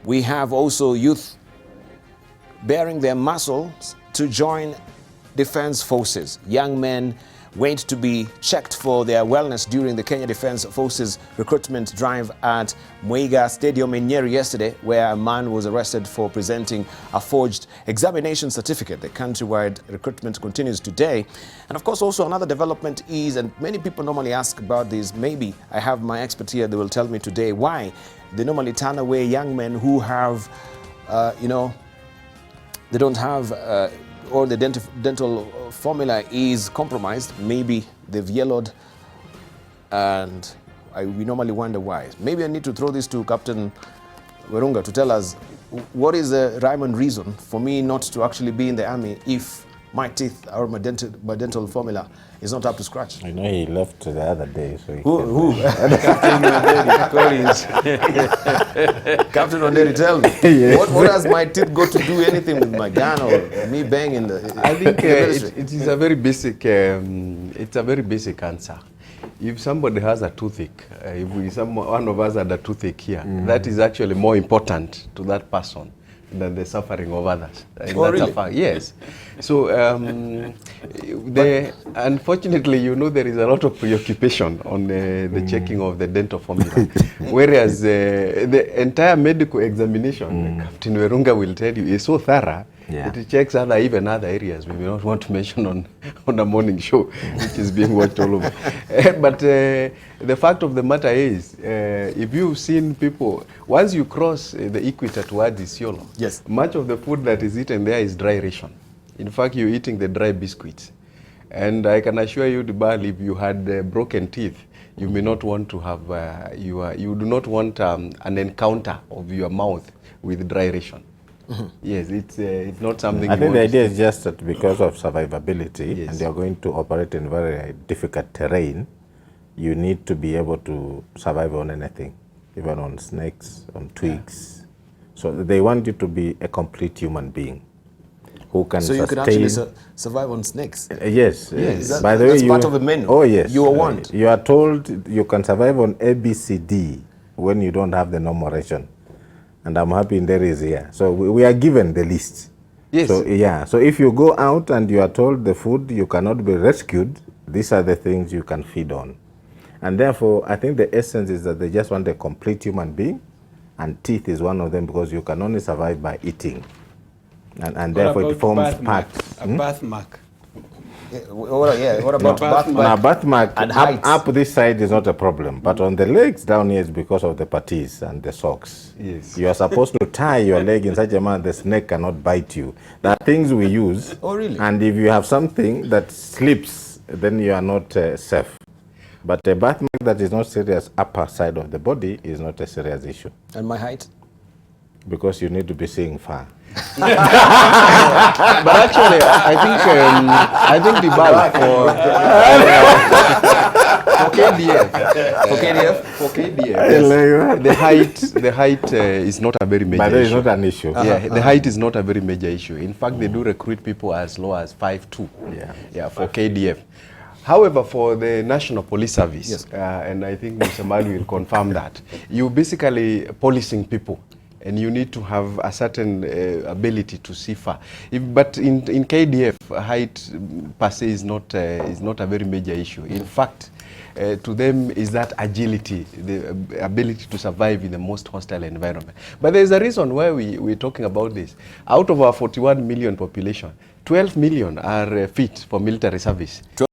We have also youth bearing their muscles to join defense forces. Young men wait to be checked for their wellness during the Kenya Defense Forces recruitment drive at Muiga Stadium in Nyeri yesterday, where a man was arrested for presenting a forged examination certificate. The countrywide recruitment continues today. And of course, also another development is, and many people normally ask about this, maybe I have my expert here, they will tell me today why they normally turn away young men who have, they don't have or the dental formula is compromised. Maybe they've yellowed, and we normally wonder why. Maybe I need to throw this to Captain Werunga to tell us what is the rhyme and reason for me not to actually be in the army if my teeth or my dental formula is not up to scratch. I know he left the other day. So Who? Captain Onderi, tell me. Yes. What has my teeth got to do anything with my gun or me banging the I think it is a very basic, it's a very basic answer. If somebody has a toothache, one of us had a toothache here, that is actually more important to that person than the suffering of others. Oh, really? Yes. So, unfortunately, there is a lot of preoccupation on the checking of the dental formula. Whereas the entire medical examination, Captain Werunga will tell you, is so thorough. Yeah. It checks even other areas we may not want to mention on a morning show, which is being watched all over. But the fact of the matter is, if you've seen people, once you cross the equator towards Isiolo, yes, much of the food that is eaten there is dry ration. In fact, you're eating the dry biscuits. And I can assure you, Dibal, if you had broken teeth, you may not want to have, you do not want an encounter of your mouth with dry ration. Yes, it's not something. I think the idea is just that because of survivability, yes, and you're going to operate in very difficult terrain, you need to be able to survive on anything, even on snakes, on twigs. Yeah. So they want you to be a complete human being who can sustain. So you can actually survive on snakes? Yes. Yes. By the way, that's part of the menu. Oh, yes. You are warned. You are told you can survive on ABCD when you don't have the normal ration. And I'm happy there is here. So we are given the list. Yes. So yeah. So if you go out and you are told the food you cannot be rescued, these are the things you can feed on. And therefore, I think the essence is that they just want a complete human being, and teeth is one of them because you can only survive by eating. And therefore it forms parts. A birthmark. What about birthmark? Now, birthmark and up this side is not a problem, but on the legs down here is because of the patties and the socks. Yes. You are supposed to tie your leg in such a manner the snake cannot bite you. There are things we use. Oh, really? And if you have something that slips, then you are not safe. But a birthmark that is not serious upper side of the body is not a serious issue. And my height? Because you need to be seeing far. But actually, I think the bar for KDF, the height is not a very major issue. But it's not an issue. The height is not a very major issue. In fact, they do recruit people as low as 5'2". Yeah, for KDF. However, for the National Police Service, yes, and I think Mr. Mali will confirm that, you're basically policing people. And you need to have a certain ability to see far. But in KDF, height per se is not a very major issue. In fact, to them is that agility, the ability to survive in the most hostile environment. But there's a reason why we're talking about this. Out of our 41 million population, 12 million are fit for military service.